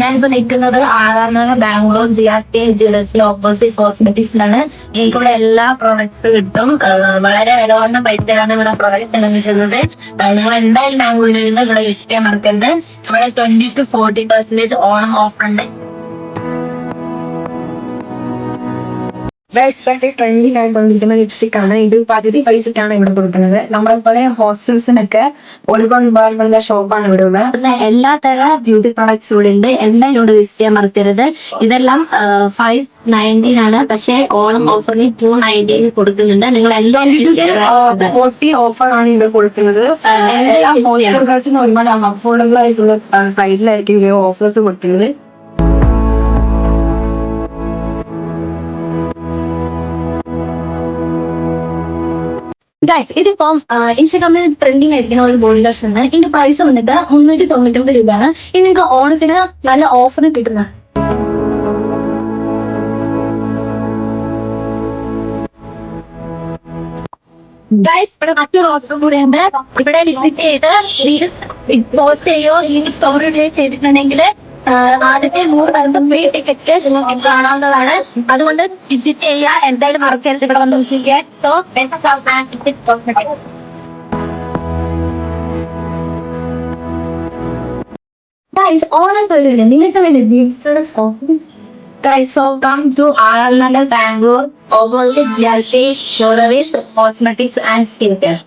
ഞാനിപ്പോ നിൽക്കുന്നത് ആറാമത് ബാംഗ്ലൂർ GRT ജ്വല്ലേഴ്സിലെ ഓപ്പോസിറ്റ് കോസ്മെറ്റിക്സിലാണ്. നിങ്ങൾക്ക് ഇവിടെ എല്ലാ പ്രോഡക്ട്സ് കിട്ടും. വളരെ വില കുറഞ്ഞ പൈസയാണ് ഇവിടെ പ്രോഡക്ട്സ് എല്ലാം കിട്ടുന്നത്. നിങ്ങൾ എന്തായാലും ബാംഗ്ലൂരിൽ നിന്ന് ഇവിടെ വിസിറ്റ് ചെയ്യാൻ മറക്കരുത്. ഇവിടെ 20 to 40% ഓണം ഓഫർ ഉണ്ട്. ട്രെൻഡിങ് ആയിക്കൊണ്ടിരിക്കുന്ന ലിപ്സ്റ്റിക് ആണ് ഇത്. പകുതി പൈസക്കാണ് ഇവിടെ കൊടുക്കുന്നത്. നമ്മളെപ്പോലെ ഹോസ്റ്റൽസിനൊക്കെ ഒരുപാട് വിഭാഗങ്ങളുടെ ഷോപ്പാണ് ഇവിടെ ഉള്ളത്. എല്ലാ തര ബ്യൂട്ടി പ്രോഡക്ട്സ് ഇവിടെ ഉണ്ട്. എന്തായാലും ഇവിടെ വിസിറ്റ് ചെയ്യാൻ മറക്കരുത്. ഇതെല്ലാം 590 ആണ്. പക്ഷേ ഓണം ഓഫറിൽ 290 കൊടുക്കുന്നുണ്ട്. നിങ്ങൾ എന്തായാലും 40 ഓഫറാണ് ഇവിടെ കൊടുക്കുന്നത്. എല്ലാ ഹോസ്റ്റൽസിനും ഒരുപാട് അഫോർഡബിൾ ആയിട്ടുള്ള പ്രൈസിലായിരിക്കും ഇവർ ഓഫേഴ്സ് കൊടുക്കുന്നത്. ഇതിപ്പം ഇൻസ്റ്റാഗ്രാമിൽ ട്രെൻഡിങ് ആയിരിക്കുന്ന ഒരു ബോഡി ലോഷൻ ആണ്. ഇതിന്റെ പ്രൈസ് വന്നിട്ട് 399 രൂപയാണ്. ഇത് നിങ്ങൾക്ക് ഓണത്തിന് നല്ല ഓഫറിന് കിട്ടുന്ന ഇവിടെ മറ്റൊരു ഓഫർ കൂടെയുണ്ട്. ഇവിടെ വിസിറ്റ് ചെയ്ത് പോസ്റ്റ് ചെയ്യോ അല്ലെങ്കിൽ സ്റ്റോറി ചെയ്തിട്ടുണ്ടെങ്കിൽ ആദ്യത്തെ 100 പേർക്ക് ഫ്രീ ടിക്കറ്റ് നിങ്ങൾക്ക് കാണാവുന്നതാണ്. അതുകൊണ്ട് വിസിറ്റ് ചെയ്യുക. എന്തായാലും മറക്കരുത് ഇവിടെ വന്ന് വിസിറ്റ് ചെയ്യാൻ. ഓണം തൊഴിലില്ല നിങ്ങൾക്ക് വേണ്ടി so come to RR Nagar, Bangalore, opposite GRT Jewelries, Cosmetics and Skincare.